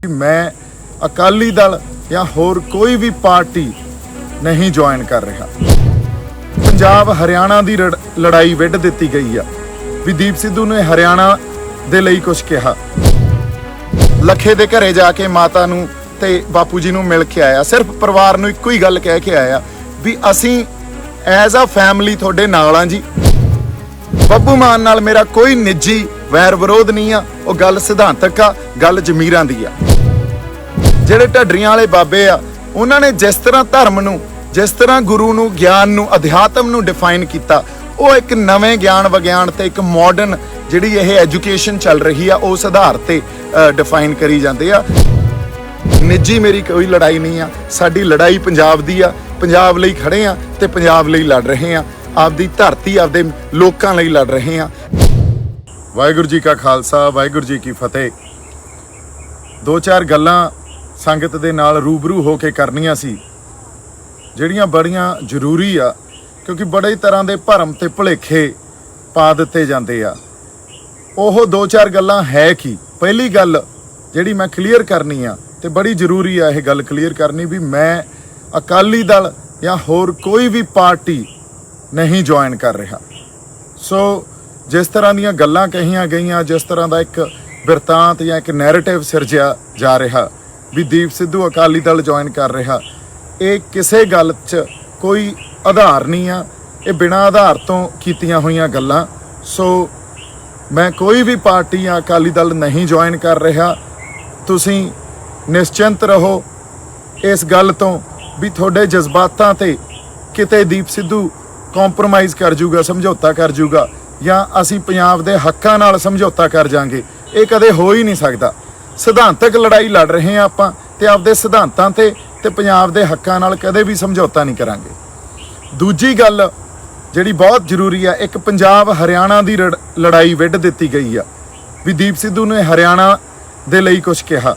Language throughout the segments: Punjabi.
मैं अकाली दल या होर कोई भी पार्टी नहीं ज्वाइन कर रहा। पंजाब हरियाणा की लड़ाई विढ़ दी गई आ भी दीप सिद्धू ने हरियाणा दे लई कुछ कहा। लखे दे घरे जाके माता नूं ते बापू जी नूं मिल के आया, सिर्फ परिवार नूं इक्को ही गल कह के आया भी असीं एज आ फैमिली तुहाडे नाल आ जी। ਬੱਬੂ ਮਾਨ नाल मेरा कोई निजी वैर विरोध नहीं आ, वो गल सिद्धांतक आ, गल जमीरां दी आ। ਜਿਹੜੇ ਢੱਡਰੀਆਂ वाले बाबे आ उन्हां ने जिस तरह धर्म नूं, जिस तरह गुरु नूं, ज्ञान नूं, अध्यात्म नूं डिफाइन किया, वो एक नवें ज्ञान विग्यान ते एक मॉडर्न जिहड़ी यह एजुकेशन चल रही है उस आधार ते डिफाइन करी जाते आ। निजी मेरी कोई लड़ाई नहीं आ, साडी लड़ाई पंजाब दी आ, पंजाब लई खड़े आ ते पंजाब लई लड़ रहे आ, आपदी धरती आपदे लोकां लई लड़ रहे आ। वाहिगुरू जी का खालसा, वाहिगुरू जी की फतेह। दो चार गल्लां संगत दे नाल रूबरू हो के करनियां सी ਜਿਹੜੀਆਂ बड़ियां ਜ਼ਰੂਰੀ ਆ, क्योंकि बड़े तरह के भरम ते भुलेखे पा दिते जाते आ। ਉਹ दो चार गल्लां है कि पहली गल ਜਿਹੜੀ मैं क्लीयर करनी आ ते बड़ी जरूरी आ यह गल क्लीयर करनी भी मैं अकाली दल या होर कोई भी पार्टी नहीं ज्वाइन कर रहा। सो जिस तरह दीयां गल्लां कहियां गईयां, जिस तरह का एक बिरतांत या एक नैरेटिव सिरजिया जा रहा भी दीप सिद्धू अकाली दल ज्वाइन कर रहा, ये किसी गल च कोई आधार नहीं आ, ये बिना आधार तो कीतियां होईयां गल्लां। सो मैं कोई भी पार्टी या अकाली दल नहीं ज्वाइन कर रहा। तुसीं निश्चिंत रहो इस गल तो भी थोड़े जज्बातां ते किते दीप सिद्धू कॉम्प्रोमाइज़ कर जूगा, समझौता कर जूगा या असीं पंजाब दे हक्कां नाल समझौता कर जांगे, ये कदे हो ही नहीं सकता। सिद्धांतक लड़ाई लड़ रहे हैं आपां ते आपदे सिद्धांतां ते पंजाब दे हक्कां नाल कदे भी समझौता नहीं करांगे। दूजी गल जिहड़ी बहुत जरूरी है, एक पंजाब हरियाणा की लड़ाई विढ़ दी गई आ भी दीप सिद्धू ने हरियाणा दे लई कुछ कहा।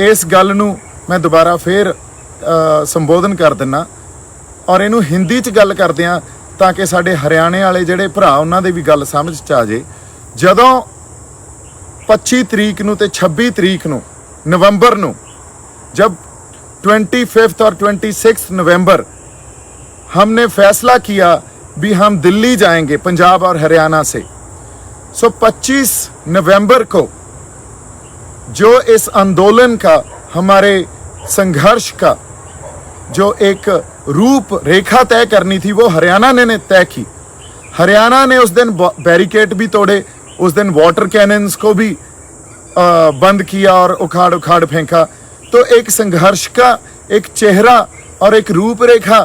इस गल नूं मैं दोबारा फिर संबोधन कर दिना और इनू हिंदी च गल करदिआं ताकि साडे हरियाणे वाले जिहड़े भरा उन्हां दे भी गल समझ च आ जाए। जदों 25 तरीक नूं ते 26 तरीक नूं नवंबर नूं, जब 25 और 26 नवंबर हमने फैसला किया भी हम दिल्ली जाएंगे पंजाब और हरियाणा से, सो 25 नवंबर को जो इस आंदोलन का, हमारे संघर्ष का जो एक रूप रेखा तय करनी थी वो हरियाणा ने तय की। हरियाणा ने उस दिन बैरिकेड भी तोड़े, उस दिन वाटर कैनन्स को भी बंद किया और उखाड़ उखाड़ फेंका। तो एक संघर्ष का एक चेहरा और एक रूपरेखा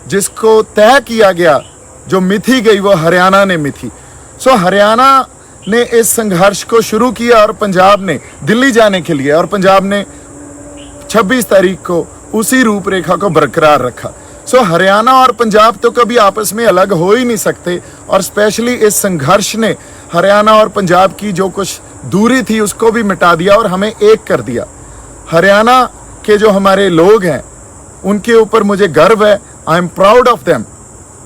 जिसको तय किया गया, जो मिथी गई, वो हरियाणा ने मिथी। सो हरियाणा ने इस संघर्ष को शुरू किया और पंजाब ने दिल्ली जाने के लिए, और पंजाब ने 26 तारीख को उसी रूपरेखा को बरकरार रखा। सो हरियाणा और पंजाब तो कभी आपस में अलग हो ही नहीं सकते, और स्पेशली इस संघर्ष ने हरियाणा और पंजाब की जो कुछ दूरी थी उसको भी मिटा दिया और हमें एक कर दिया। हरियाणा के जो हमारे लोग हैं उनके ऊपर मुझे गर्व है, I am proud of them.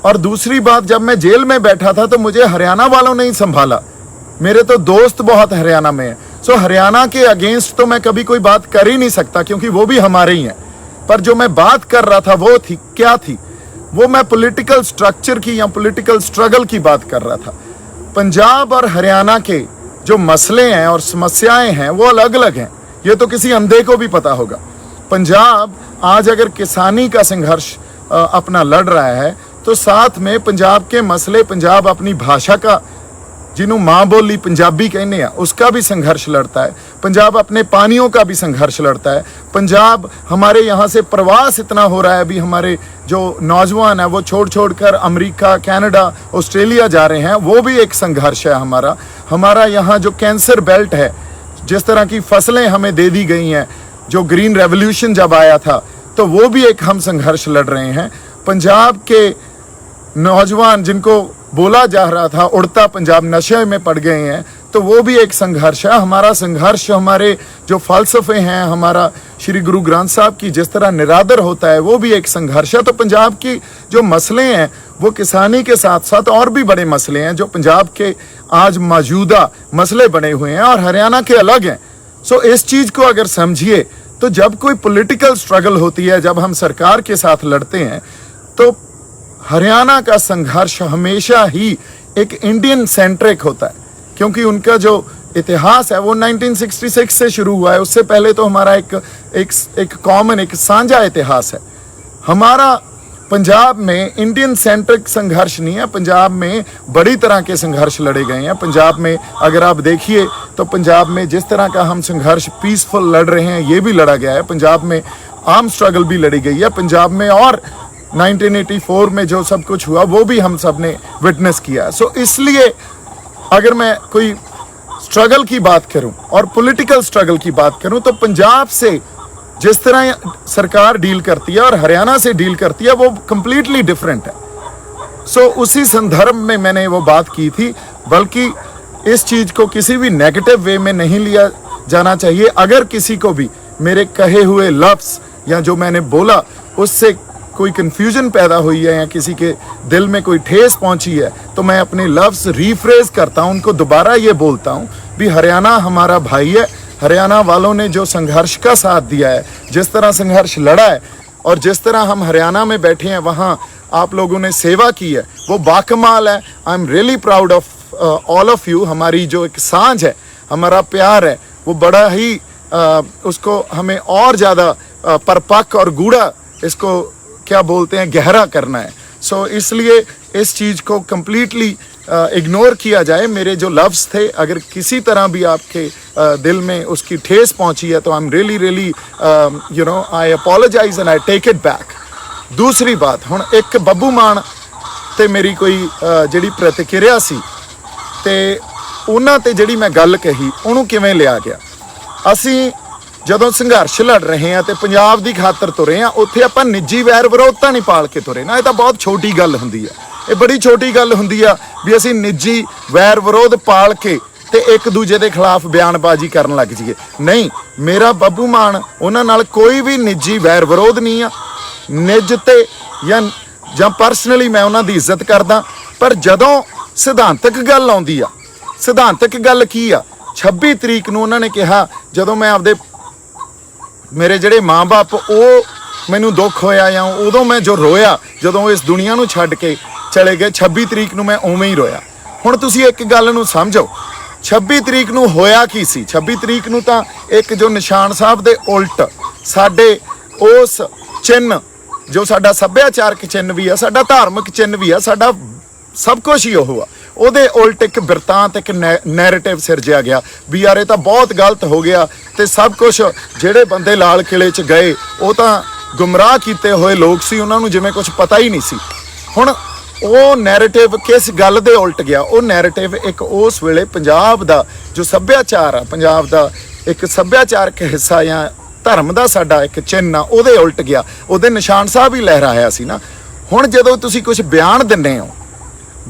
और दूसरी बात, जब मैं जेल में बैठा था तो मुझे हरियाणा वालों ने ही संभाला, मेरे तो दोस्त बहुत हरियाणा में हैं। सो हरियाणा के अगेंस्ट तो मैं कभी कोई बात कर ही नहीं सकता क्योंकि वो भी हमारे ही हैं। पर जो मैं बात कर रहा था वो थी, क्या थी वो, मैं पॉलिटिकल स्ट्रक्चर की या पॉलिटिकल स्ट्रगल की बात कर रहा था। पंजाब और हरियाणा के जो मसले हैं और समस्याएं हैं वो अलग अलग हैं, ये तो किसी अंधे को भी पता होगा। पंजाब आज अगर किसानी का संघर्ष अपना लड़ रहा है तो साथ में पंजाब के मसले, पंजाब अपनी भाषा का, जिन्हों माँ बोली पंजाबी कहने हैं, उसका भी संघर्ष लड़ता है। पंजाब अपने पानियों का भी संघर्ष लड़ता है। पंजाब, हमारे यहाँ से प्रवास इतना हो रहा है, अभी हमारे जो नौजवान हैं वो छोड़ छोड़ कर अमेरिका, कनाडा, ऑस्ट्रेलिया जा रहे हैं, वो भी एक संघर्ष है हमारा। हमारा यहाँ जो कैंसर बेल्ट है, जिस तरह की फसलें हमें दे दी गई हैं, जो ग्रीन रेवोल्यूशन जब आया था तो वो भी एक हम संघर्ष लड़ रहे हैं। पंजाब के नौजवान जिनको बोला जा रहा था उड़ता पंजाब, नशे में पड़ गए हैं, तो वो भी एक संघर्ष है। हमारा संघर्ष, हमारे जो फ़लसफ़े हैं, हमारा श्री गुरु ग्रंथ साहब की जिस तरह निरादर होता है, वो भी एक संघर्ष है। तो पंजाब की जो मसले हैं वो किसानी के साथ साथ और भी बड़े मसले हैं जो पंजाब के आज मौजूदा मसले बने हुए हैं और हरियाणा के अलग हैं। सो इस चीज को अगर समझिए तो जब कोई पॉलिटिकल स्ट्रगल होती है, जब हम सरकार के साथ लड़ते हैं, तो हरियाणा का संघर्ष हमेशा ही एक इंडियन सेंट्रिक होता है, क्योंकि उनका जो इतिहास है वो 1966 से शुरू हुआ है। उससे पहले तो हमारा एक कॉमन, एक साझा इतिहास है। हमारा पंजाब में इंडियन सेंट्रिक संघर्ष नहीं है, पंजाब में बड़ी तरह के संघर्ष लड़े गए हैं। पंजाब में अगर आप देखिए तो पंजाब में जिस तरह का हम संघर्ष पीसफुल लड़ रहे हैं, ये भी लड़ा गया है। पंजाब में आर्म स्ट्रगल भी लड़ी गई है पंजाब में, और 1984 में जो सब कुछ हुआ वो भी हम सब ने विटनेस किया। सो इसलिए अगर मैं कोई स्ट्रगल की बात करूं और पॉलिटिकल स्ट्रगल की बात करूं, तो पंजाब से जिस तरह सरकार डील करती है और हरियाणा से डील करती है वो कंप्लीटली डिफरेंट है। सो उसी संदर्भ में मैंने वो बात की थी, बल्कि इस चीज को किसी भी नेगेटिव वे में नहीं लिया जाना चाहिए। अगर किसी को भी मेरे कहे हुए लफ्ज या जो मैंने बोला उससे कोई कंफ्यूजन पैदा हुई है या किसी के दिल में कोई ठेस पहुंची है, तो मैं अपने लफ्ज रीफ्रेज करता हूं, उनको दोबारा ये बोलता हूं भी हरियाणा हमारा भाई है। हरियाणा वालों ने जो संघर्ष का साथ दिया है, जिस तरह संघर्ष लड़ा है और जिस तरह हम हरियाणा में बैठे हैं वहाँ आप लोगों ने सेवा की है, वो बाकमाल है। आई am really proud of all of you. हमारी जो एक सांझ है, हमारा प्यार है, वो बड़ा ही उसको हमें और ज़्यादा परपक्व और गूढ़ा, इसको क्या बोलते हैं, गहरा करना है। सो इसलिए इस चीज़ को कम्प्लीटली इग्नोर किया जाए। मेरे जो लफ्ज़ थे, अगर किसी तरह भी आपके दिल में उसकी ठेस पहुंची है, तो I am really you know I apologise and I take it back. दूसरी बात, हुण एक बब्बू मान ते मेरी कोई जिहड़ी प्रतिक्रिया सी ते उन्हां ते जिहड़ी मैं गल कही उहनूं किवें लिया गया। ਅਸੀਂ ਜਦੋਂ ਸੰਘਰਸ਼ ਲੜ ਰਹੇ ਹਾਂ ਤੇ ਪੰਜਾਬ ਦੀ ਖਾਤਰ ਤੁਰੇ ਹਾਂ, ਉੱਥੇ ਆਪਾਂ ਨਿੱਜੀ ਵੈਰ ਵਿਰੋਧ ਤਾਂ ਨਹੀਂ ਪਾਲ ਕੇ ਤੁਰੇ ਨਾ। ਇਹ ਤਾਂ ਬਹੁਤ ਛੋਟੀ ਗੱਲ ਹੁੰਦੀ ਆ, ਇਹ ਬੜੀ ਛੋਟੀ ਗੱਲ ਹੁੰਦੀ ਆ ਵੀ ਅਸੀਂ ਨਿੱਜੀ ਵੈਰ ਵਿਰੋਧ ਪਾਲ ਕੇ ਤੇ ਇੱਕ ਦੂਜੇ ਦੇ ਖਿਲਾਫ ਬਿਆਨਬਾਜ਼ੀ ਕਰਨ ਲੱਗ ਜਾਈਏ। ਨਹੀਂ, ਮੇਰਾ ਬੱਬੂ ਮਾਨ ਉਹਨਾਂ ਨਾਲ ਕੋਈ ਵੀ ਨਿੱਜੀ ਵੈਰ ਵਿਰੋਧ ਨਹੀਂ ਆ। ਨਿੱਜ ਤੇ ਜਾਂ ਪਰਸਨਲੀ ਮੈਂ ਉਹਨਾਂ ਦੀ ਇੱਜ਼ਤ ਕਰਦਾ, ਪਰ ਜਦੋਂ ਸਿਧਾਂਤਕ ਗੱਲ ਆਉਂਦੀ ਆ, ਸਿਧਾਂਤਕ ਗੱਲ ਕੀ ਆ, 26 ਤਰੀਕ ਨੂੰ ਉਹਨਾਂ ਨੇ ਕਿਹਾ, ਜਦੋਂ ਮੈਂ ਆਪਦੇ ਮੇਰੇ ਜਿਹੜੇ ਮਾਂ-ਬਾਪ ਉਹ ਮੈਨੂੰ ਦੁੱਖ ਹੋਇਆ ਜਾਂ ਉਦੋਂ ਮੈਂ ਜੋ ਰੋਇਆ, ਜਦੋਂ ਇਸ ਦੁਨੀਆ ਨੂੰ ਛੱਡ ਕੇ ਚਲੇ ਗਏ, 26 ਤਰੀਕ ਨੂੰ ਮੈਂ ਉਵੇਂ ਹੀ ਰੋਇਆ। ਹੁਣ ਤੁਸੀਂ ਇੱਕ ਗੱਲ ਨੂੰ ਸਮਝੋ, 26 ਤਰੀਕ ਨੂੰ ਹੋਇਆ ਕੀ ਸੀ? 26 ਤਰੀਕ ਨੂੰ ਤਾਂ ਇੱਕ ਜੋ ਨਿਸ਼ਾਨ ਸਾਹਿਬ ਦੇ ਉਲਟ ਸਾਡੇ ਉਸ ਚਿੰਨ੍ਹ, ਜੋ ਸਾਡਾ ਸੱਭਿਆਚਾਰਕ ਚਿੰਨ੍ਹ ਵੀ ਆ, ਸਾਡਾ ਧਾਰਮਿਕ ਚਿੰਨ੍ਹ ਵੀ ਆ, ਸਾਡਾ ਸਭ ਕੁਛ ਹੀ ਉਹ ਆ, ਉਹਦੇ ਉਲਟ ਇੱਕ ਬਿਰਤਾਂਤ, ਇੱਕ ਨੈਰੇਟਿਵ ਸਿਰਜਿਆ ਗਿਆ ਵੀ ਯਾਰ ਇਹ ਤਾਂ ਬਹੁਤ ਗਲਤ ਹੋ ਗਿਆ ਤੇ ਸਭ ਕੁਛ ਜਿਹੜੇ ਬੰਦੇ ਲਾਲ ਕਿਲੇ 'ਚ ਗਏ ਉਹ ਤਾਂ ਗੁੰਮਰਾਹ ਕੀਤੇ ਹੋਏ ਲੋਕ ਸੀ, ਉਹਨਾਂ ਨੂੰ ਜਿਵੇਂ ਕੁਛ ਪਤਾ ਹੀ ਨਹੀਂ ਸੀ। ਹੁਣ ਉਹ ਨੈਰੇਟਿਵ ਕਿਸ ਗੱਲ ਦੇ ਉਲਟ ਗਿਆ? ਉਹ ਨੈਰੇਟਿਵ ਇੱਕ ਉਸ ਵੇਲੇ ਪੰਜਾਬ ਦਾ ਜੋ ਸੱਭਿਆਚਾਰ ਆ, ਪੰਜਾਬ ਦਾ ਇੱਕ ਸੱਭਿਆਚਾਰਕ ਹਿੱਸਾ ਜਾਂ ਧਰਮ ਦਾ ਸਾਡਾ ਇੱਕ ਚਿੰਨ੍ਹ ਆ, ਉਹਦੇ ਉਲਟ ਗਿਆ। ਉਹਦੇ ਨਿਸ਼ਾਨ ਸਾਹਿਬ ਹੀ ਲਹਿਰਾਇਆ ਸੀ ਨਾ। ਹੁਣ ਜਦੋਂ ਤੁਸੀਂ ਕੁਝ ਬਿਆਨ ਦਿੰਦੇ ਹੋ,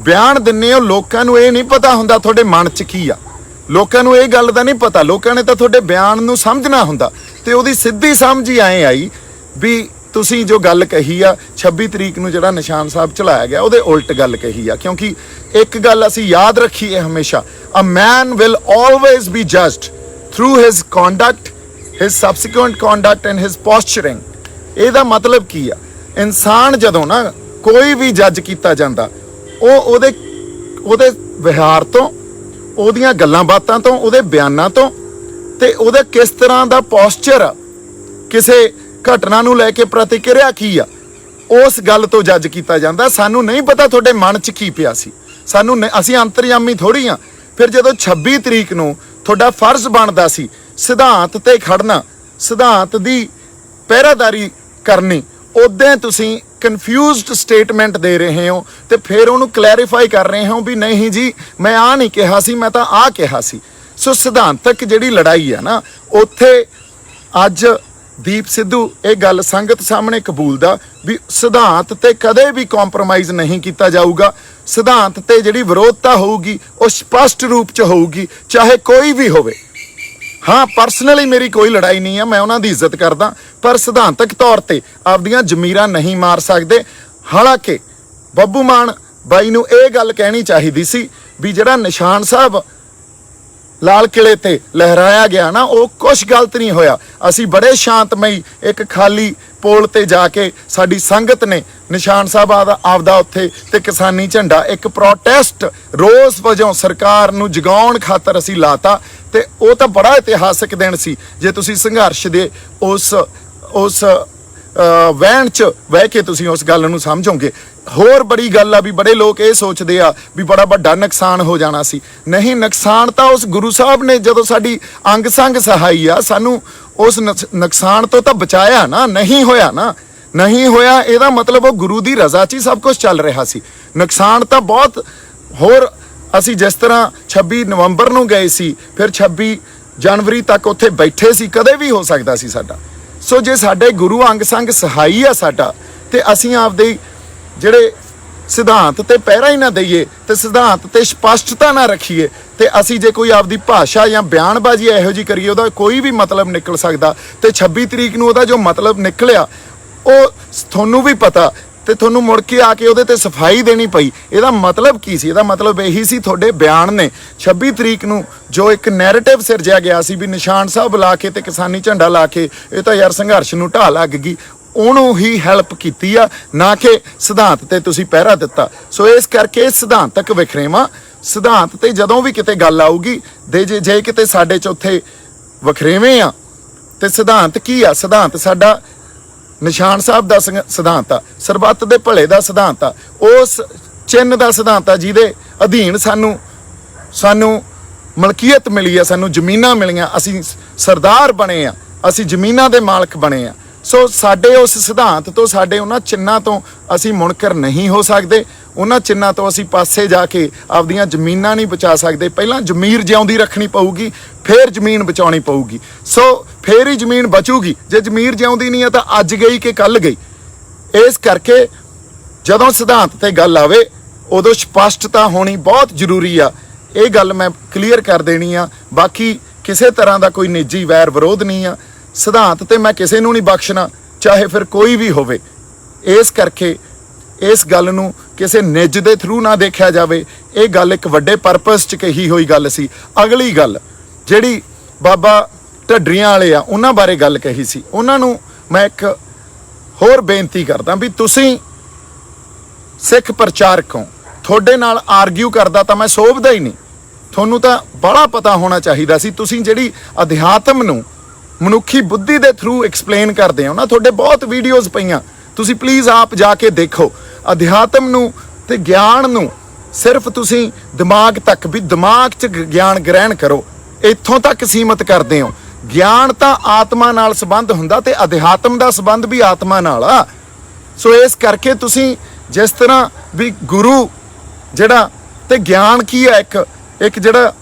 ਲੋਕਾਂ ਨੂੰ ਇਹ ਨਹੀਂ ਪਤਾ ਹੁੰਦਾ ਤੁਹਾਡੇ ਮਨ 'ਚ ਕੀ ਆ, ਲੋਕਾਂ ਨੂੰ ਇਹ ਗੱਲ ਦਾ ਨਹੀਂ ਪਤਾ। ਲੋਕਾਂ ਨੇ ਤਾਂ ਤੁਹਾਡੇ ਬਿਆਨ ਨੂੰ ਸਮਝਣਾ ਹੁੰਦਾ, ਤੇ ਉਹਦੀ ਸਿੱਧੀ ਸਮਝ ਹੀ ਐਂ ਆਈ ਵੀ ਤੁਸੀਂ ਜੋ ਗੱਲ ਕਹੀ ਆ 26 ਤਰੀਕ ਨੂੰ ਜਿਹੜਾ ਨਿਸ਼ਾਨ ਸਾਹਿਬ ਚਲਾਇਆ ਗਿਆ, ਉਹਦੇ ਉਲਟ ਗੱਲ ਕਹੀ ਆ। ਕਿਉਂਕਿ ਇੱਕ ਗੱਲ ਅਸੀਂ ਯਾਦ ਰੱਖੀਏ ਹਮੇਸ਼ਾ, a man will always be judged through his conduct, his subsequent conduct and his posturing. ਇਹਦਾ ਮਤਲਬ ਕੀ ਆ? ਇਨਸਾਨ ਜਦੋਂ ਨਾ ਕੋਈ ਵੀ ਜੱਜ ਕੀਤਾ ਜਾਂਦਾ, ਉਹਦੇ ਵਿਹਾਰ ਤੋਂ, ਉਹਦੀਆਂ ਗੱਲਾਂ ਬਾਤਾਂ ਤੋਂ, ਉਹਦੇ ਬਿਆਨਾਂ ਤੋਂ, ਤੇ ਉਹਦੇ ਕਿਸ ਤਰ੍ਹਾਂ ਦਾ ਪੋਸਚਰ ਆ, ਕਿਸੇ ਘਟਨਾ ਨੂੰ ਲੈ ਕੇ ਪ੍ਰਤੀਕਿਰਿਆ ਕੀ ਆ, ਉਸ ਗੱਲ ਤੋਂ ਜੱਜ ਕੀਤਾ ਜਾਂਦਾ। ਸਾਨੂੰ ਨਹੀਂ ਪਤਾ ਤੁਹਾਡੇ ਮਨ 'ਚ ਕੀ ਪਿਆ ਸੀ, ਅਸੀਂ ਅੰਤਰਯਾਮੀ ਥੋੜ੍ਹੀ ਆ। ਫਿਰ ਜਦੋਂ 26 ਤਰੀਕ ਨੂੰ ਤੁਹਾਡਾ ਫਰਜ਼ ਬਣਦਾ ਸੀ ਸਿਧਾਂਤ ਤੇ ਖੜਨਾ, ਸਿਧਾਂਤ ਦੀ ਪਹਿਰਾਦਾਰੀ ਕਰਨੀ, ਉਦੋਂ ਤੁਸੀਂ ਕਨਫਿਊਜ਼ਡ ਸਟੇਟਮੈਂਟ ਦੇ ਰਹੇ ਹੋ ਤੇ ਫਿਰ ਉਹਨੂੰ ਕਲੈਰੀਫਾਈ ਕਰ ਰਹੇ ਹੋ ਵੀ ਨਹੀਂ ਜੀ ਮੈਂ ਆ ਨਹੀਂ ਕਿਹਾ ਸੀ, ਮੈਂ ਤਾਂ ਆ ਕਿਹਾ ਸੀ। ਸੋ ਸਿਧਾਂਤਕ ਜਿਹੜੀ ਲੜਾਈ ਆ ਨਾ, ਉੱਥੇ ਅੱਜ ਦੀਪ ਸਿੱਧੂ ਇਹ ਗੱਲ ਸੰਗਤ ਸਾਹਮਣੇ ਕਬੂਲਦਾ ਵੀ ਸਿਧਾਂਤ ਤੇ ਕਦੇ ਵੀ ਕੰਪਰੋਮਾਈਜ਼ ਨਹੀਂ ਕੀਤਾ ਜਾਊਗਾ। ਸਿਧਾਂਤ ਤੇ ਜਿਹੜੀ ਵਿਰੋਧਤਾ ਹੋਊਗੀ ਉਹ ਸਪਸ਼ਟ ਰੂਪ 'ਚ ਹੋਊਗੀ, ਚਾਹੇ ਕੋਈ ਵੀ ਹੋਵੇ। ਹਾਂ, ਪਰਸਨਲੀ ਮੇਰੀ ਕੋਈ ਲੜਾਈ ਨਹੀਂ ਆ, ਮੈਂ ਉਹਨਾਂ ਦੀ ਇੱਜ਼ਤ ਕਰਦਾ, ਪਰ ਸਿਧਾਂਤਕ ਤੌਰ ਤੇ ਆਪਦੀਆਂ ਜ਼ਮੀਰਾਂ ਨਹੀਂ ਮਾਰ ਸਕਦੇ। ਹਾਲਾਂਕਿ ਬੱਬੂ ਮਾਨ ਬਾਈ ਨੂੰ ਇਹ ਗੱਲ ਕਹਿਣੀ ਚਾਹੀਦੀ ਸੀ ਵੀ ਜਿਹੜਾ ਨਿਸ਼ਾਨ ਸਾਹਿਬ ਲਾਲ ਕਿਲੇ ਤੇ ਲਹਿਰਾਇਆ ਗਿਆ ਨਾ, ਉਹ ਕੁਛ ਗਲਤ ਨਹੀਂ ਹੋਇਆ। ਅਸੀਂ ਬੜੇ ਸ਼ਾਂਤਮਈ ਇੱਕ ਖਾਲੀ ਪੋਲ ਤੇ ਜਾ ਕੇ ਸਾਡੀ ਸੰਗਤ ਨੇ ਨਿਸ਼ਾਨ ਸਾਹਿਬ ਆਪਦਾ ਉੱਥੇ ਤੇ ਕਿਸਾਨੀ ਝੰਡਾ ਇੱਕ ਪ੍ਰੋਟੈਸਟ ਰੋਸ ਵਜੋਂ ਸਰਕਾਰ ਨੂੰ ਜਗਾਉਣ ਖਾਤਰ ਅਸੀਂ ਲਾਤਾ। ਤੇ ਉਹ ਤਾਂ ਬੜਾ ਇਤਿਹਾਸਕ ਦਿਨ ਸੀ ਜੇ ਤੁਸੀਂ ਸੰਘਰਸ਼ ਦੇ ਉਸ ਵਹਿਣ 'ਚ ਬਹਿ ਕੇ ਤੁਸੀਂ ਉਸ ਗੱਲ ਨੂੰ ਸਮਝੋਗੇ। ਹੋਰ ਬੜੀ ਗੱਲ ਆ ਵੀ ਬੜੇ ਲੋਕ ਇਹ ਸੋਚਦੇ ਆ ਵੀ ਬੜਾ ਵੱਡਾ ਨੁਕਸਾਨ ਹੋ ਜਾਣਾ ਸੀ। ਨਹੀਂ, ਨੁਕਸਾਨ ਤਾਂ ਉਸ ਗੁਰੂ ਸਾਹਿਬ ਨੇ ਜਦੋਂ ਸਾਡੀ ਅੰਗ ਸੰਗ ਸਹਾਈ ਆ, ਸਾਨੂੰ ਉਸ ਨੁਕਸਾਨ ਤੋਂ ਤਾਂ ਬਚਾਇਆ ਨਾ। ਨਹੀਂ ਹੋਇਆ ਇਹਦਾ ਮਤਲਬ ਉਹ ਗੁਰੂ ਦੀ ਰਜ਼ਾ 'ਚ ਹੀ ਸਭ ਕੁਝ ਚੱਲ ਰਿਹਾ ਸੀ। ਨੁਕਸਾਨ ਤਾਂ ਬਹੁਤ ਹੋਰ, ਅਸੀਂ ਜਿਸ ਤਰ੍ਹਾਂ 26 ਨਵੰਬਰ ਨੂੰ ਗਏ ਸੀ, ਫਿਰ 26 ਜਨਵਰੀ ਤੱਕ ਉੱਥੇ ਬੈਠੇ ਸੀ, ਕਦੇ ਵੀ ਹੋ ਸਕਦਾ ਸੀ ਸਾਡਾ। ਸੋ ਜੇ ਸਾਡੇ ਗੁਰੂ ਅੰਗ ਸੰਗ ਸਹਾਈ ਆ ਸਾਡਾ, ਤੇ ਅਸੀਂ ਆਪਦੇ ਜਿਹੜੇ ਸਿਧਾਂਤ ਤੇ ਪਹਿਰਾ ਹੀ ਨਾ ਦਈਏ ਤੇ ਸਿਧਾਂਤ ਤੇ ਸਪਸ਼ਟਤਾ ਨਾ ਰੱਖੀਏ, ਤੇ ਅਸੀਂ ਜੇ ਕੋਈ ਆਪਦੀ ਭਾਸ਼ਾ ਜਾਂ ਬਿਆਨਬਾਜ਼ੀ ਇਹੋ ਜਿਹੀ ਕਰੀਏ ਉਹਦਾ ਕੋਈ ਵੀ ਮਤਲਬ ਨਿਕਲ ਸਕਦਾ। ਤੇ 26 ਤਰੀਕ ਨੂੰ ਉਹਦਾ ਜੋ ਮਤਲਬ ਨਿਕਲਿਆ ਉਹ ਤੁਹਾਨੂੰ ਵੀ ਪਤਾ, ਤੇ ਤੁਹਾਨੂੰ ਮੁੜ ਕੇ ਆ ਕੇ ਉਹਦੇ ਤੇ ਸਫਾਈ ਦੇਣੀ ਪਈ। ਇਹਦਾ ਮਤਲਬ ਕੀ ਸੀ? ਇਹਦਾ ਮਤਲਬ ਇਹੀ ਸੀ, ਤੁਹਾਡੇ ਬਿਆਨ ਨੇ 26 ਤਰੀਕ ਨੂੰ ਜੋ ਇੱਕ ਨੈਰੇਟਿਵ ਸਿਰਜਿਆ ਗਿਆ ਸੀ ਵੀ ਨਿਸ਼ਾਨ ਸਾਹਿਬ ਲਾ ਕੇ ਤੇ ਕਿਸਾਨੀ ਝੰਡਾ ਲਾ ਕੇ ਇਹ ਤਾਂ ਯਾਰ ਸੰਘਰਸ਼ ਨੂੰ ਢਾਹ ਲੱਗ ਗਈ, ਉਹਨੂੰ ਹੀ ਹੈਲਪ ਕੀਤੀ ਆ, ਨਾ ਕਿ ਸਿਧਾਂਤ ਤੇ ਤੁਸੀਂ ਪਹਿਰਾ ਦਿੱਤਾ। ਸੋ ਇਸ ਕਰਕੇ ਸਿਧਾਂਤਕ ਵਖਰੇਵਾਂ, ਸਿਧਾਂਤ ਤੇ ਜਦੋਂ ਵੀ ਕਿਤੇ ਗੱਲ ਆਊਗੀ ਜੇ ਕਿਤੇ ਸਾਡੇ 'ਚ ਉੱਥੇ ਵਖਰੇਵੇਂ ਆ, ਤੇ ਸਿਧਾਂਤ ਕੀ ਆ? ਸਿਧਾਂਤ ਸਾਡਾ ਨਿਸ਼ਾਨ ਸਾਹਿਬ ਦਾ ਸਿਧਾਂਤ ਆ, ਸਰਬੱਤ ਦੇ ਭਲੇ ਦਾ ਸਿਧਾਂਤ ਆ, ਉਸ ਚਿੰਨ੍ਹ ਦਾ ਸਿਧਾਂਤ ਆ ਜਿਹਦੇ ਅਧੀਨ ਸਾਨੂੰ ਮਲਕੀਅਤ ਮਿਲੀ ਆ, ਸਾਨੂੰ ਜ਼ਮੀਨਾਂ ਮਿਲੀਆਂ, ਅਸੀਂ ਸਰਦਾਰ ਬਣੇ ਆ, ਅਸੀਂ ਜ਼ਮੀਨਾਂ ਦੇ ਮਾਲਕ ਬਣੇ ਆ। ਸੋ ਸਾਡੇ ਉਸ ਸਿਧਾਂਤ ਤੋਂ, ਸਾਡੇ ਉਹਨਾਂ ਚਿੰਨ੍ਹਾਂ ਤੋਂ ਅਸੀਂ ਮੁਨਕਰ ਨਹੀਂ ਹੋ ਸਕਦੇ। ਉਹਨਾਂ ਚਿੰਨ੍ਹਾਂ ਤੋਂ ਅਸੀਂ ਪਾਸੇ ਜਾ ਕੇ ਆਪਦੀਆਂ ਜ਼ਮੀਨਾਂ ਨਹੀਂ ਬਚਾ ਸਕਦੇ। ਪਹਿਲਾਂ ਜ਼ਮੀਰ ਜਿਉਂਦੀ ਰੱਖਣੀ ਪਊਗੀ, ਫਿਰ ਜ਼ਮੀਨ ਬਚਾਉਣੀ ਪਊਗੀ। ਸੋ ਫਿਰ ਹੀ ਜ਼ਮੀਨ ਬਚੂਗੀ। ਜੇ ਜ਼ਮੀਰ ਜਿਉਂਦੀ ਨਹੀਂ ਹੈ ਤਾਂ ਅੱਜ ਗਈ ਕਿ ਕੱਲ ਗਈ। ਇਸ ਕਰਕੇ ਜਦੋਂ ਸਿਧਾਂਤ ਤੇ ਗੱਲ ਆਵੇ ਉਦੋਂ ਸਪਸ਼ਟਤਾ ਹੋਣੀ ਬਹੁਤ ਜ਼ਰੂਰੀ ਆ। ਇਹ ਗੱਲ ਮੈਂ ਕਲੀਅਰ ਕਰ ਦੇਣੀ ਆ। ਬਾਕੀ ਕਿਸੇ ਤਰ੍ਹਾਂ ਦਾ ਕੋਈ ਨਿੱਜੀ ਵੈਰ ਵਿਰੋਧ ਨਹੀਂ ਆ। ਸਿਧਾਂਤ ਤੇ ਮੈਂ ਕਿਸੇ ਨੂੰ ਨਹੀਂ ਬਖਸ਼ਣਾ, ਚਾਹੇ ਫਿਰ ਕੋਈ ਵੀ ਹੋਵੇ। ਇਸ ਕਰਕੇ ਇਸ ਗੱਲ ਨੂੰ ਕਿਸੇ ਨਿੱਜ ਦੇ ਥਰੂ ਨਾ ਦੇਖਿਆ ਜਾਵੇ। ਇਹ ਗੱਲ ਇੱਕ ਵੱਡੇ ਪਰਪਸ 'ਚ ਕਹੀ ਹੋਈ ਗੱਲ ਸੀ। ਅਗਲੀ ਗੱਲ ਜਿਹੜੀ ਬਾਬਾ ਢੱਡਰੀਆਂ ਵਾਲੇ ਆ ਉਹਨਾਂ ਬਾਰੇ ਗੱਲ ਕਹੀ ਸੀ, ਉਹਨਾਂ ਨੂੰ ਮੈਂ ਇੱਕ ਹੋਰ ਬੇਨਤੀ ਕਰਦਾ ਵੀ ਤੁਸੀਂ ਸਿੱਖ ਪ੍ਰਚਾਰਕ ਹੋ, ਤੁਹਾਡੇ ਨਾਲ ਆਰਗਿਊ ਕਰਦਾ ਤਾਂ ਮੈਂ ਸੋਭਦਾ ਹੀ ਨਹੀਂ। ਤੁਹਾਨੂੰ ਤਾਂ ਬੜਾ ਪਤਾ ਹੋਣਾ ਚਾਹੀਦਾ ਸੀ। ਤੁਸੀਂ ਜਿਹੜੀ ਅਧਿਆਤਮ ਨੂੰ ਮਨੁੱਖੀ ਬੁੱਧੀ ਦੇ ਥਰੂ ਐਕਸਪਲੇਨ ਕਰਦੇ ਹੋ ਨਾ, ਤੁਹਾਡੇ ਬਹੁਤ ਵੀਡੀਓਜ਼ ਪਈਆਂ, ਤੁਸੀਂ ਪਲੀਜ਼ ਆਪ ਜਾ ਕੇ ਦੇਖੋ। ਅਧਿਆਤਮ ਨੂੰ ਤੇ ਗਿਆਨ ਨੂੰ ਸਿਰਫ ਤੁਸੀਂ ਦਿਮਾਗ ਤੱਕ, ਵੀ ਦਿਮਾਗ 'ਚ ਗਿਆਨ ਗ੍ਰਹਿਣ ਕਰੋ, ਇੱਥੋਂ ਤੱਕ ਸੀਮਤ ਕਰਦੇ ਹੋ। ਗਿਆਨ ਤਾਂ ਆਤਮਾ ਨਾਲ ਸੰਬੰਧ ਹੁੰਦਾ ਤੇ ਅਧਿਆਤਮ ਦਾ ਸੰਬੰਧ ਵੀ ਆਤਮਾ ਨਾਲ ਆ। ਸੋ ਇਸ ਕਰਕੇ ਤੁਸੀਂ ਜਿਸ ਤਰ੍ਹਾਂ ਵੀ ਗੁਰੂ ਜਿਹੜਾ ਤੇ ਗਿਆਨ ਕੀ ਆ, ਇੱਕ ਜਿਹੜਾ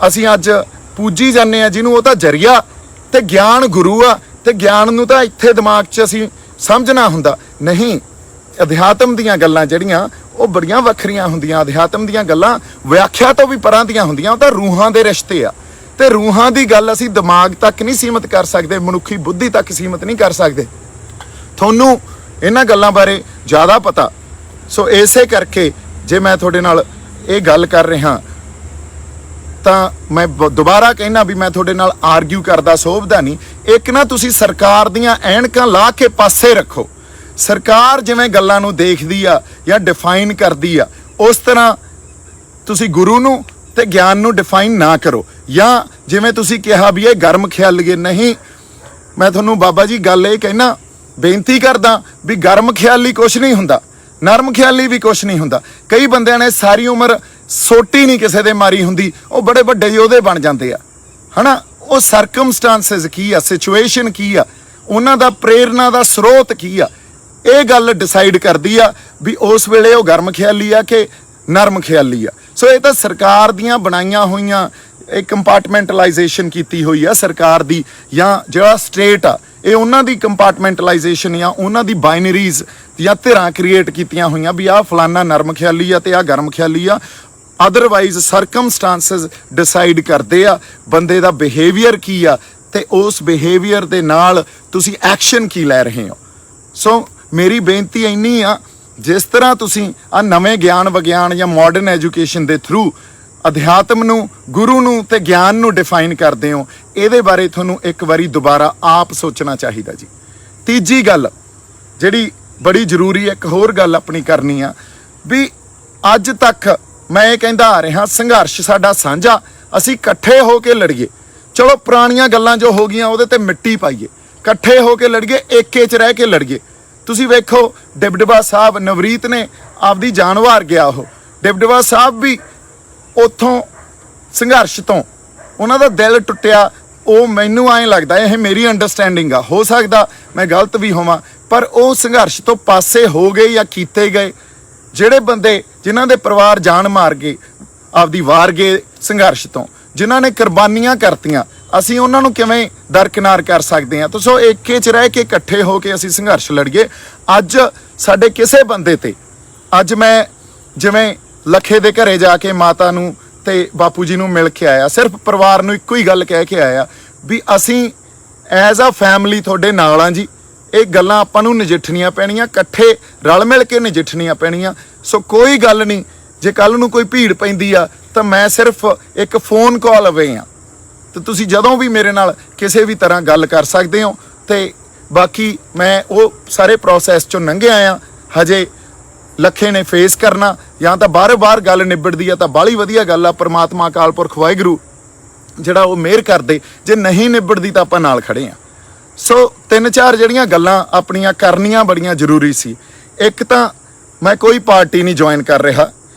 ਅਸੀਂ ਅੱਜ ਪੂਜੀ ਜਾਂਦੇ ਆ ਜਿਹਨੂੰ, ਉਹ ਤਾਂ ਜ਼ਰੀਆ, ਤੇ ਗਿਆਨ ਗੁਰੂ ਆ। ਤੇ ਗਿਆਨ ਨੂੰ ਤਾਂ ਇੱਥੇ ਦਿਮਾਗ 'ਚ ਅਸੀਂ ਸਮਝਣਾ ਹੁੰਦਾ। ਨਹੀਂ, ਅਧਿਆਤਮ ਦੀਆਂ ਗੱਲਾਂ ਜਿਹੜੀਆਂ ਉਹ ਬੜੀਆਂ ਵੱਖਰੀਆਂ ਹੁੰਦੀਆਂ। ਅਧਿਆਤਮ ਦੀਆਂ ਗੱਲਾਂ ਵਿਆਖਿਆ ਤੋਂ ਵੀ ਪਰਾਂ ਦੀਆਂ ਹੁੰਦੀਆਂ। ਉਹ ਤਾਂ ਰੂਹਾਂ ਦੇ ਰਿਸ਼ਤੇ ਆ, ਤੇ ਰੂਹਾਂ ਦੀ ਗੱਲ ਅਸੀਂ ਦਿਮਾਗ ਤੱਕ ਨਹੀਂ ਸੀਮਤ ਕਰ ਸਕਦੇ, ਮਨੁੱਖੀ ਬੁੱਧੀ ਤੱਕ ਸੀਮਤ ਨਹੀਂ ਕਰ ਸਕਦੇ। ਤੁਹਾਨੂੰ ਇਹਨਾਂ ਗੱਲਾਂ ਬਾਰੇ ਜ਼ਿਆਦਾ ਪਤਾ। ਸੋ ਇਸੇ ਕਰਕੇ ਜੇ ਮੈਂ ਤੁਹਾਡੇ ਨਾਲ ਇਹ ਗੱਲ ਕਰ ਰਿਹਾ ਤਾਂ ਮੈਂ ਦੁਬਾਰਾ ਕਹਿਣਾ ਵੀ ਮੈਂ ਤੁਹਾਡੇ ਨਾਲ ਆਰਗਿਊ ਕਰਦਾ ਸੋਭਦਾ ਨਹੀਂ। ਇੱਕ ਨਾ ਤੁਸੀਂ ਸਰਕਾਰ ਦੀਆਂ ਐਨਕਾਂ ਲਾ ਕੇ ਪਾਸੇ ਰੱਖੋ। ਸਰਕਾਰ ਜਿਵੇਂ ਗੱਲਾਂ ਨੂੰ ਦੇਖਦੀ ਆ ਜਾਂ ਡਿਫਾਈਨ ਕਰਦੀ ਆ, ਉਸ ਤਰ੍ਹਾਂ ਤੁਸੀਂ ਗੁਰੂ ਨੂੰ ਤੇ ਗਿਆਨ ਨੂੰ ਡਿਫਾਈਨ ਨਾ ਕਰੋ। ਜਾਂ ਜਿਵੇਂ ਤੁਸੀਂ ਕਿਹਾ ਵੀ ਇਹ ਗਰਮ ਖਿਆਲੀਏ, ਨਹੀਂ, ਮੈਂ ਤੁਹਾਨੂੰ ਬਾਬਾ ਜੀ ਗੱਲ ਇਹ ਕਹਿਣਾ, ਬੇਨਤੀ ਕਰਦਾ ਵੀ ਗਰਮ ਖਿਆਲੀ ਕੁਛ ਨਹੀਂ ਹੁੰਦਾ, ਨਰਮ ਖਿਆਲੀ ਵੀ ਕੁਛ ਨਹੀਂ ਹੁੰਦਾ। ਕਈ ਬੰਦਿਆਂ ਨੇ ਸਾਰੀ ਉਮਰ ਸੋਟੀ ਨਹੀਂ ਕਿਸੇ ਦੇ ਮਾਰੀ ਹੁੰਦੀ, ਉਹ ਬੜੇ ਵੱਡੇ ਯੋਧੇ ਬਣ ਜਾਂਦੇ ਆ, ਹਨਾ। ਉਹ ਸਰਕਮਸਟੈਂਸਸ ਕੀ ਆ, ਸਿਚੁਏਸ਼ਨ ਕੀ ਆ, ਉਹਨਾਂ ਦਾ ਪ੍ਰੇਰਨਾ ਦਾ ਸਰੋਤ ਕੀ ਆ, ਇਹ ਗੱਲ ਡਿਸਾਈਡ ਕਰਦੀ ਆ ਵੀ ਉਸ ਵੇਲੇ ਉਹ ਗਰਮ ਖਿਆਲੀ ਆ ਕਿ ਨਰਮ ਖਿਆਲੀ ਆ। ਸੋ ਇਹ ਤਾਂ ਸਰਕਾਰ ਦੀਆਂ ਬਣਾਈਆਂ ਹੋਈਆਂ, ਇਹ ਕੰਪਾਰਟਮੈਂਟਲਾਈਜੇਸ਼ਨ ਕੀਤੀ ਹੋਈ ਆ ਸਰਕਾਰ ਦੀ, ਜਾਂ ਜਿਹੜਾ ਸਟੇਟ ਆ ਇਹ ਉਹਨਾਂ ਦੀ ਕੰਪਾਰਟਮੈਂਟਲਾਈਜੇਸ਼ਨ ਜਾਂ ਉਹਨਾਂ ਦੀ ਬਾਈਨਰੀਜ਼ ਜਾਂ ਧਿਰਾਂ ਕ੍ਰੀਏਟ ਕੀਤੀਆਂ ਹੋਈਆਂ ਵੀ ਆਹ ਫਲਾਨਾ ਨਰਮ ਖਿਆਲੀ ਆ ਤੇ ਆਹ ਗਰਮ ਖਿਆਲੀ ਆ। ਅਦਰਵਾਈਜ਼ ਸਰਕਮਸਟੈਂਸਸ ਡਿਸਾਈਡ ਕਰਦੇ ਆ ਬੰਦੇ ਦਾ ਬਿਹੇਵੀਅਰ ਕੀ ਆ, ਤੇ ਉਸ ਬਿਹੇਵੀਅਰ ਦੇ ਨਾਲ ਤੁਸੀਂ ਐਕਸ਼ਨ ਕੀ ਲੈ ਰਹੇ ਹੋ। ਸੋ ਮੇਰੀ ਬੇਨਤੀ ਇੰਨੀ ਆ, ਜਿਸ ਤਰ੍ਹਾਂ ਤੁਸੀਂ ਆ ਨਵੇਂ ਗਿਆਨ ਵਿਗਿਆਨ ਜਾਂ ਮਾਡਰਨ ਐਜੂਕੇਸ਼ਨ ਦੇ ਥਰੂ ਅਧਿਆਤਮ ਨੂੰ, ਗੁਰੂ ਨੂੰ ਤੇ ਗਿਆਨ ਨੂੰ ਡਿਫਾਈਨ ਕਰਦੇ ਹੋ, ਇਹਦੇ ਬਾਰੇ ਤੁਹਾਨੂੰ ਇੱਕ ਵਾਰੀ ਦੁਬਾਰਾ ਆਪ ਸੋਚਣਾ ਚਾਹੀਦਾ ਜੀ। ਤੀਜੀ ਗੱਲ ਜਿਹੜੀ ਬੜੀ ਜ਼ਰੂਰੀ ਹੈ, ਇੱਕ ਹੋਰ ਗੱਲ ਆਪਣੀ ਕਰਨੀ ਆ ਵੀ ਅੱਜ ਤੱਕ ਮੈਂ ਇਹ ਕਹਿੰਦਾ ਆ ਰਿਹਾ, ਸੰਘਰਸ਼ ਸਾਡਾ ਸਾਂਝਾ, ਅਸੀਂ ਇਕੱਠੇ ਹੋ ਕੇ ਲੜੀਏ। ਚਲੋ ਪੁਰਾਣੀਆਂ ਗੱਲਾਂ ਜੋ ਹੋ ਗਈਆਂ ਉਹਦੇ ਤੇ ਮਿੱਟੀ ਪਾਈਏ, ਇਕੱਠੇ ਹੋ ਕੇ ਲੜੀਏ, ਏਕੇ 'ਚ ਰਹਿ ਕੇ ਲੜੀਏ। ਤੁਸੀਂ ਵੇਖੋ ਡਿਬਡਬਾ ਸਾਹਿਬ, ਨਵਰੀਤ ਨੇ ਆਪਦੀ ਜਾਨ ਵਾਰ ਗਿਆ, ਉਹ ਡਿਬਡਬਾ ਸਾਹਿਬ ਵੀ ਉੱਥੋਂ ਸੰਘਰਸ਼ ਤੋਂ ਉਹਨਾਂ ਦਾ ਦਿਲ ਟੁੱਟਿਆ। ਉਹ ਮੈਨੂੰ ਐਂ ਲੱਗਦਾ, ਇਹ ਮੇਰੀ ਅੰਡਰਸਟੈਂਡਿੰਗ ਆ, ਹੋ ਸਕਦਾ ਮੈਂ ਗਲਤ ਵੀ ਹੋਵਾਂ, ਪਰ ਉਹ ਸੰਘਰਸ਼ ਤੋਂ ਪਾਸੇ ਹੋ ਗਏ ਜਾਂ ਕੀਤੇ ਗਏ। ਜਿਹੜੇ ਬੰਦੇ ਜਿਨ੍ਹਾਂ ਦੇ ਪਰਿਵਾਰ ਜਾਨ ਮਾਰ ਗਏ, ਆਪਦੀ ਵਾਰ ਗਏ ਸੰਘਰਸ਼ ਤੋਂ, ਜਿਨ੍ਹਾਂ ਨੇ ਕੁਰਬਾਨੀਆਂ ਕਰਤੀਆਂ, ਅਸੀਂ ਉਹਨਾਂ ਨੂੰ ਕਿਵੇਂ ਦਰਕਿਨਾਰ ਕਰ ਸਕਦੇ ਹਾਂ? ਸੋ ਏਕੇ 'ਚ ਰਹਿ ਕੇ ਇਕੱਠੇ ਹੋ ਕੇ ਅਸੀਂ ਸੰਘਰਸ਼ ਲੜੀਏ। ਅੱਜ ਸਾਡੇ ਕਿਸੇ ਬੰਦੇ ਤੇ, ਅੱਜ ਮੈਂ ਜਿਵੇਂ ਲੱਖੇ ਦੇ ਘਰੇ ਜਾ ਕੇ ਮਾਤਾ ਨੂੰ ਤੇ ਬਾਪੂ ਜੀ ਨੂੰ ਮਿਲ ਕੇ ਆਇਆ, ਸਿਰਫ ਪਰਿਵਾਰ ਨੂੰ ਇੱਕੋ ਹੀ ਗੱਲ ਕਹਿ ਕੇ ਆਇਆ ਵੀ ਅਸੀਂ ਐਜ਼ ਅ ਫੈਮਿਲੀ ਤੁਹਾਡੇ ਨਾਲ ਆ ਜੀ। ਇਹ ਗੱਲਾਂ ਆਪਾਂ ਨੂੰ ਨਜਿੱਠਣੀਆਂ ਪੈਣੀਆਂ, ਇਕੱਠੇ ਰਲ ਮਿਲ ਕੇ ਨਜਿੱਠਣੀਆਂ ਪੈਣੀਆਂ। ਸੋ ਕੋਈ ਗੱਲ ਨਹੀਂ, ਜੇ ਕੱਲ ਨੂੰ ਕੋਈ ਭੀੜ ਪੈਂਦੀ ਆ ਤਾਂ ਮੈਂ ਸਿਰਫ ਇੱਕ ਫੋਨ ਕਾਲ ਅਵੇ ਆ, ਤੇ ਤੁਸੀਂ ਜਦੋਂ ਵੀ ਮੇਰੇ ਨਾਲ ਕਿਸੇ ਵੀ ਤਰ੍ਹਾਂ ਗੱਲ ਕਰ ਸਕਦੇ ਹੋ। ਤੇ ਬਾਕੀ ਮੈਂ ਉਹ ਸਾਰੇ ਪ੍ਰੋਸੈਸ ਚੋਂ ਲੰਘਿਆ ਆ। ਹਜੇ ਲੱਖੇ ਨੇ ਫੇਸ ਕਰਨਾ, ਜਾਂ ਤਾਂ ਬਾਰ-ਬਾਰ ਗੱਲ ਨਿਬੜਦੀ ਆ ਤਾਂ ਬਾਹਲੀ ਵਧੀਆ ਗੱਲ ਆ, ਪਰਮਾਤਮਾ ਅਕਾਲ ਪੁਰਖ ਵਾਹਿਗੁਰੂ ਜਿਹੜਾ ਉਹ ਮਿਹਰ ਕਰਦੇ, ਜੇ ਨਹੀਂ ਨਿਬੜਦੀ ਤਾਂ ਆਪਾਂ ਨਾਲ ਖੜੇ ਆ। ਸੋ 3-4 ਜਿਹੜੀਆਂ ਗੱਲਾਂ ਆਪਣੀਆਂ ਕਰਨੀਆਂ ਬੜੀਆਂ ਜ਼ਰੂਰੀ ਸੀ। ਇੱਕ ਤਾਂ ਮੈਂ ਕੋਈ ਪਾਰਟੀ ਨਹੀਂ ਜੁਆਇਨ ਕਰ ਰਿਹਾ,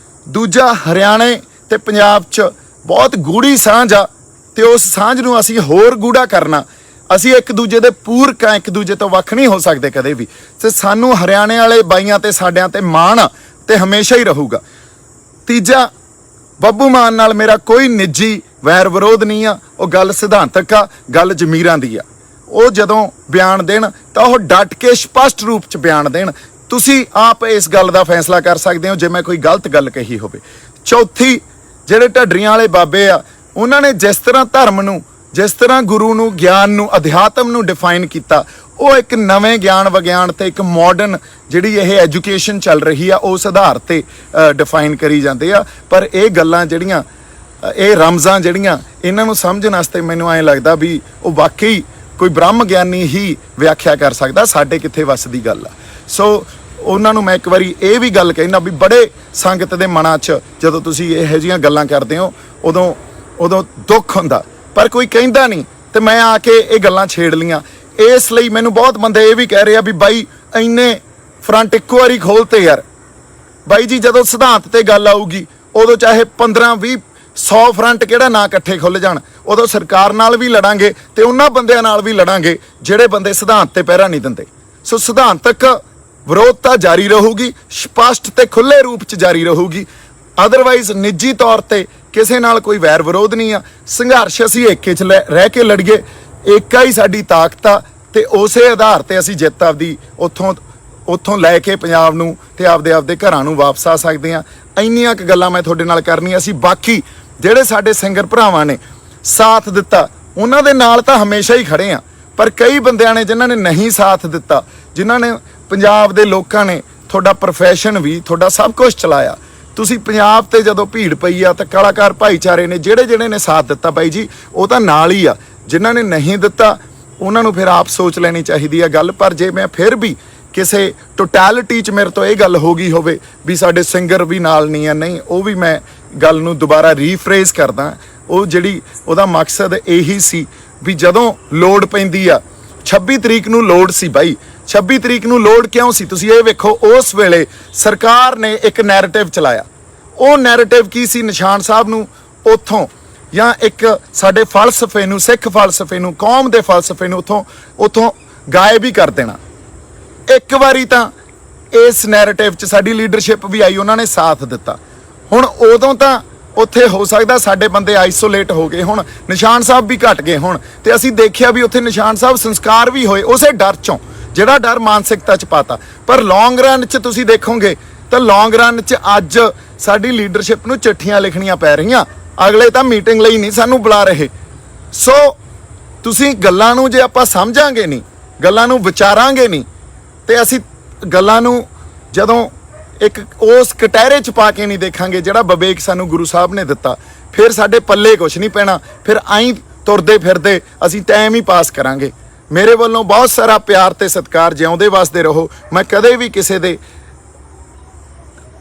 ਦੂਜਾ ਹਰਿਆਣੇ ਤੇ ਪੰਜਾਬ 'ਚ ਬਹੁਤ ਗੂੜੀ ਸਾਂਝ ਆ, ਤੇ ਉਸ ਸਾਂਝ ਨੂੰ ਅਸੀਂ ਹੋਰ ਗੂੜਾ ਕਰਨਾ। ਅਸੀਂ ਇੱਕ ਦੂਜੇ ਦੇ ਪੂਰਕ ਆ, ਇੱਕ ਦੂਜੇ ਤੋਂ ਵੱਖ ਨਹੀਂ ਹੋ ਸਕਦੇ ਕਦੇ ਵੀ। ਤੇ ਸਾਨੂੰ ਹਰਿਆਣੇ ਵਾਲੇ ਬਾਈਆਂ ਤੇ ਸਾਡਿਆਂ ਤੇ ਮਾਣ ਆ ਤੇ ਹਮੇਸ਼ਾ ਹੀ ਰਹੂਗਾ। ਤੀਜਾ, ਬੱਬੂ ਮਾਨ ਨਾਲ ਮੇਰਾ ਕੋਈ ਨਿੱਜੀ ਵੈਰ ਵਿਰੋਧ ਨਹੀਂ ਆ, ਉਹ ਗੱਲ ਸਿਧਾਂਤਕ ਆ, ਗੱਲ ਜ਼ਮੀਰਾਂ ਦੀ ਆ। ਉਹ ਜਦੋਂ ਬਿਆਨ ਦੇਣ ਤਾਂ ਉਹ ਡਟ ਕੇ ਸਪਸ਼ਟ ਰੂਪ 'ਚ ਬਿਆਨ ਦੇਣ। ਤੁਸੀਂ ਆਪ ਇਸ ਗੱਲ ਦਾ ਫੈਸਲਾ ਕਰ ਸਕਦੇ ਹੋ ਜੇ ਮੈਂ ਕੋਈ ਗਲਤ ਗੱਲ ਕਹੀ ਹੋਵੇ। ਚੌਥੀ, ਜਿਹੜੇ ਢੱਡਰੀਆਂ ਵਾਲੇ ਬਾਬੇ ਆ, ਉਹਨਾਂ ਨੇ ਜਿਸ ਤਰ੍ਹਾਂ ਧਰਮ ਨੂੰ, ਜਿਸ ਤਰ੍ਹਾਂ ਗੁਰੂ ਨੂੰ, ਗਿਆਨ ਨੂੰ, ਅਧਿਆਤਮ ਨੂੰ ਡਿਫਾਈਨ ਕੀਤਾ, ਉਹ ਇੱਕ ਨਵੇਂ ਗਿਆਨ ਵਿਗਿਆਨ ਤੇ ਇੱਕ ਮਾਡਰਨ ਜਿਹੜੀ ਇਹ ਐਜੂਕੇਸ਼ਨ ਚੱਲ ਰਹੀ ਆ ਉਸ ਆਧਾਰ ਤੇ ਡਿਫਾਈਨ ਕਰੀ ਜਾਂਦੇ ਆ। ਪਰ ਇਹ ਗੱਲਾਂ ਜਿਹੜੀਆਂ, ਇਹ ਰਮਜ਼ਾਂ ਜਿਹੜੀਆਂ, ਇਹਨਾਂ ਨੂੰ ਸਮਝਣ ਵਾਸਤੇ ਮੈਨੂੰ ਐਂ ਲੱਗਦਾ ਵੀ ਉਹ ਵਾਕਈ ਕੋਈ ਬ੍ਰਹਮ ਗਿਆਨੀ ਹੀ ਵਿਆਖਿਆ ਕਰ ਸਕਦਾ, ਸਾਡੇ ਕਿੱਥੇ ਵੱਸ ਦੀ ਗੱਲ ਆ। ਸੋ ਉਹਨਾਂ ਨੂੰ ਮੈਂ ਇੱਕ ਵਾਰੀ ਇਹ ਵੀ ਗੱਲ ਕਹਿਣਾ ਵੀ ਬੜੇ ਸੰਗਤ ਦੇ ਮਨਾਂ 'ਚ ਜਦੋਂ ਤੁਸੀਂ ਇਹੋ ਜਿਹੀਆਂ ਗੱਲਾਂ ਕਰਦੇ ਹੋ ਉਦੋਂ ਦੁੱਖ ਹੁੰਦਾ, ਪਰ ਕੋਈ ਕਹਿੰਦਾ ਨਹੀਂ। ਤੇ ਮੈਂ ਆ ਕੇ ਇਹ ਗੱਲਾਂ ਛੇੜ ਲੀਆਂ। ਇਸ ਲਈ ਮੈਨੂੰ ਬਹੁਤ ਬੰਦੇ ਇਹ ਵੀ ਕਹਿ ਰਹੇ ਆ ਵੀ ਬਾਈ ਇੰਨੇ ਫਰੰਟ ਇੱਕੋ ਵਾਰੀ ਖੋਲਤੇ ਯਾਰ। ਬਾਈ ਜੀ, ਜਦੋਂ ਸਿਧਾਂਤ ਤੇ ਗੱਲ ਆਊਗੀ ਉਦੋਂ ਚਾਹੇ 15-20-100 ਫਰੰਟ ਕਿਹੜਾ ਨਾ ਇਕੱਠੇ ਖੁੱਲ ਜਾਣ, ਉਦੋਂ ਸਰਕਾਰ ਨਾਲ ਵੀ ਲੜਾਂਗੇ ਤੇ ਉਹਨਾਂ ਬੰਦਿਆਂ ਨਾਲ ਵੀ ਲੜਾਂਗੇ ਜਿਹੜੇ ਬੰਦੇ ਸਿਧਾਂਤ ਤੇ ਪਹਿਰਾ ਨਹੀਂ ਦਿੰਦੇ। ਸੋ ਸਿਧਾਂਤਕ ਵਿਰੋਧਤਾ ਜਾਰੀ ਰਹੂਗੀ, ਸਪਸ਼ਟ ਤੇ ਖੁੱਲੇ ਰੂਪ 'ਚ ਜਾਰੀ ਰਹੂਗੀ। ਅਦਰਵਾਈਜ਼ ਨਿੱਜੀ ਤੌਰ ਤੇ ਕਿਸੇ ਨਾਲ ਕੋਈ ਵੈਰ ਵਿਰੋਧ ਨਹੀਂ ਆ। ਸੰਘਰਸ਼ ਅਸੀਂ ਏਕੇ 'ਚ ਰਹਿ ਕੇ ਲੜੀਏ, ਏਕਾ ਹੀ ਸਾਡੀ ਤਾਕਤ ਆ, ਤੇ ਉਸੇ ਆਧਾਰ ਤੇ ਅਸੀਂ ਜਿੱਤ ਆਪਦੀ ਉੱਥੋਂ ਲੈ ਕੇ ਪੰਜਾਬ ਨੂੰ ਤੇ ਆਪਦੇ ਘਰਾਂ ਨੂੰ ਵਾਪਸ ਆ ਸਕਦੇ ਹਾਂ। ਇੰਨੀਆਂ ਕੁ ਗੱਲਾਂ ਮੈਂ ਤੁਹਾਡੇ ਨਾਲ ਕਰਨੀਆਂ ਸੀ। ਬਾਕੀ ਜਿਹੜੇ ਸਾਡੇ ਸਿੰਗਰ ਭਰਾਵਾਂ ਨੇ ਸਾਥ ਦਿੱਤਾ, ਉਹਨਾਂ ਦੇ ਨਾਲ ਤਾਂ ਹਮੇਸ਼ਾ ਹੀ ਖੜੇ ਆ, ਪਰ ਕਈ ਬੰਦਿਆਂ ਨੇ ਜਿਨ੍ਹਾਂ ਨੇ ਨਹੀਂ ਸਾਥ ਦਿੱਤਾ, ਜਿਨ੍ਹਾਂ ਨੇ ਪੰਜਾਬ ਦੇ ਲੋਕਾਂ ਨੇ ਤੁਹਾਡਾ ਪ੍ਰੋਫੈਸ਼ਨ ਵੀ, ਤੁਹਾਡਾ ਸਭ ਕੁਝ ਚਲਾਇਆ। ਤੁਸੀਂ ਪੰਜਾਬ ਤੇ ਜਦੋਂ ਭੀੜ ਪਈ ਆ ਤਾਂ ਕਲਾਕਾਰ ਭਾਈਚਾਰੇ ਨੇ ਜਿਹੜੇ ਨੇ ਸਾਥ ਦਿੱਤਾ ਬਾਈ ਜੀ, ਉਹ ਤਾਂ ਨਾਲ ਹੀ ਆ। ਜਿਨ੍ਹਾਂ ਨੇ ਨਹੀਂ ਦਿੱਤਾ ਉਹਨਾਂ ਨੂੰ ਫਿਰ ਆਪ ਸੋਚ ਲੈਣੀ ਚਾਹੀਦੀ ਆ ਗੱਲ। ਪਰ ਜੇ ਮੈਂ ਫਿਰ ਵੀ ਕਿਸੇ ਟੋਟੈਲਿਟੀ 'ਚ ਮੇਰੇ ਤੋਂ ਇਹ ਗੱਲ ਹੋ ਗਈ ਹੋਵੇ ਵੀ ਸਾਡੇ ਸਿੰਗਰ ਵੀ ਨਾਲ ਨਹੀਂ ਆ, ਨਹੀਂ, ਉਹ ਵੀ ਮੈਂ ਗੱਲ ਨੂੰ ਦੁਬਾਰਾ ਰੀਫਰੇਜ਼ ਕਰਦਾ। ਉਹ ਜਿਹੜੀ ਉਹਦਾ ਮਕਸਦ ਇਹੀ ਸੀ ਵੀ ਜਦੋਂ ਲੋੜ ਪੈਂਦੀ ਆ, 26 ਤਰੀਕ ਨੂੰ ਲੋੜ ਸੀ ਬਾਈ, 26 ਤਰੀਕ ਨੂੰ ਲੋੜ ਕਿਉਂ ਸੀ? ਤੁਸੀਂ ਇਹ ਵੇਖੋ, ਉਸ ਵੇਲੇ ਸਰਕਾਰ ਨੇ ਇੱਕ ਨੈਰੇਟਿਵ ਚਲਾਇਆ। ਉਹ ਨੈਰੇਟਿਵ ਕੀ ਸੀ? ਨਿਸ਼ਾਨ ਸਾਹਿਬ ਨੂੰ ਉੱਥੋਂ, ਜਾਂ ਇੱਕ ਸਾਡੇ ਫਲਸਫੇ ਨੂੰ, ਸਿੱਖ ਫਲਸਫੇ ਨੂੰ, ਕੌਮ ਦੇ ਫਲਸਫੇ ਨੂੰ ਉੱਥੋਂ ਗਾਇਬ ਹੀ ਕਰ ਦੇਣਾ। ਇੱਕ ਵਾਰੀ ਤਾਂ ਇਸ ਨੈਰੇਟਿਵ 'ਚ ਸਾਡੀ ਲੀਡਰਸ਼ਿਪ ਵੀ ਆਈ, ਉਹਨਾਂ ਨੇ ਸਾਥ ਦਿੱਤਾ। ਹੁਣ ਉਦੋਂ ਤਾਂ ਉੱਥੇ ਹੋ ਸਕਦਾ ਸਾਡੇ ਬੰਦੇ ਆਈਸੋਲੇਟ ਹੋ ਗਏ ਹੁਣ, ਨਿਸ਼ਾਨ ਸਾਹਿਬ ਵੀ ਘਟ ਗਏ ਹੁਣ, ਤੇ ਅਸੀਂ ਦੇਖਿਆ ਵੀ ਉੱਥੇ ਨਿਸ਼ਾਨ ਸਾਹਿਬ ਸੰਸਕਾਰ ਵੀ ਹੋਏ ਉਸੇ ਡਰ 'ਚੋਂ, ਜਿਹੜਾ ਡਰ ਮਾਨਸਿਕਤਾ 'ਚ ਪਾਤਾ। ਪਰ ਲੌਂਗ ਰਨ 'ਚ ਤੁਸੀਂ ਦੇਖੋਗੇ ਤਾਂ ਲੌਂਗ ਰਨ 'ਚ ਅੱਜ ਸਾਡੀ ਲੀਡਰਸ਼ਿਪ ਨੂੰ ਚਿੱਠੀਆਂ ਲਿਖਣੀਆਂ ਪੈ ਰਹੀਆਂ, ਅਗਲੇ ਤਾਂ ਮੀਟਿੰਗ ਲਈ ਨਹੀਂ ਸਾਨੂੰ ਬੁਲਾ ਰਹੇ। ਸੋ ਤੁਸੀਂ ਗੱਲਾਂ ਨੂੰ ਜੇ ਆਪਾਂ ਸਮਝਾਂਗੇ ਨਹੀਂ, ਗੱਲਾਂ ਨੂੰ ਵਿਚਾਰਾਂਗੇ ਨਹੀਂ, ਤੇ ਅਸੀਂ ਗੱਲਾਂ ਨੂੰ ਜਦੋਂ ਇੱਕ ਉਸ ਕਟਹਿਰੇ 'ਚ ਪਾ ਕੇ ਨਹੀਂ ਦੇਖਾਂਗੇ ਜਿਹੜਾ ਵਿਵੇਕ ਸਾਨੂੰ ਗੁਰੂ ਸਾਹਿਬ ਨੇ ਦਿੱਤਾ ਫਿਰ ਸਾਡੇ ਪੱਲੇ ਕੁਛ ਨਹੀਂ ਪੈਣਾ, ਫਿਰ ਆਈ ਤੁਰਦੇ ਫਿਰਦੇ ਅਸੀਂ ਟਾਈਮ ਹੀ ਪਾਸ ਕਰਾਂਗੇ। ਮੇਰੇ ਵੱਲੋਂ ਬਹੁਤ ਸਾਰਾ ਪਿਆਰ ਤੇ ਸਤਿਕਾਰ, ਜਿਉਂਦੇ ਵਸਦੇ ਰਹੋ। ਮੈਂ ਕਦੇ ਵੀ ਕਿਸੇ ਦੇ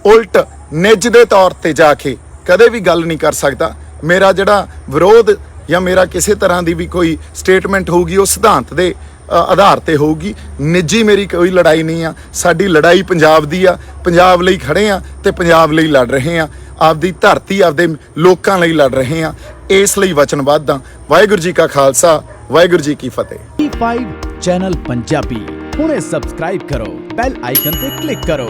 ਉਲਟ ਨਿੱਜ ਦੇ ਤੌਰ ਤੇ ਜਾ ਕੇ ਕਦੇ ਵੀ ਗੱਲ ਨਹੀਂ ਕਰ ਸਕਦਾ। ਮੇਰਾ ਜਿਹੜਾ ਵਿਰੋਧ ਜਾਂ ਮੇਰਾ ਕਿਸੇ ਤਰ੍ਹਾਂ ਦੀ ਵੀ ਕੋਈ ਸਟੇਟਮੈਂਟ ਹੋਊਗੀ ਉਹ ਸਿਧਾਂਤ ਦੇ ਆਧਾਰ ਤੇ ਹੋਊਗੀ। ਨਿੱਜੀ ਮੇਰੀ ਕੋਈ ਲੜਾਈ ਨਹੀਂ ਆ। ਸਾਡੀ ਲੜਾਈ ਪੰਜਾਬ ਦੀ ਆ, ਪੰਜਾਬ ਲਈ ਖੜੇ ਆ ਤੇ ਪੰਜਾਬ ਲਈ ਲੜ ਰਹੇ ਆ, ਆਪਦੀ ਧਰਤੀ ਆਪਦੇ ਲੋਕਾਂ ਲਈ ਲੜ ਰਹੇ ਆ, ਇਸ ਲਈ ਵਚਨਬੱਧ ਆ। ਵਾਹਿਗੁਰੂ ਜੀ ਕਾ ਖਾਲਸਾ, ਵਾਹਿਗੁਰੂ ਜੀ ਕੀ ਫਤਿਹ। E5 ਚੈਨਲ ਪੰਜਾਬੀ ਹੁਣੇ ਸਬਸਕ੍ਰਾਈਬ ਕਰੋ, ਬੈਲ ਆਈਕਨ ਤੇ ਕਲਿੱਕ ਕਰੋ।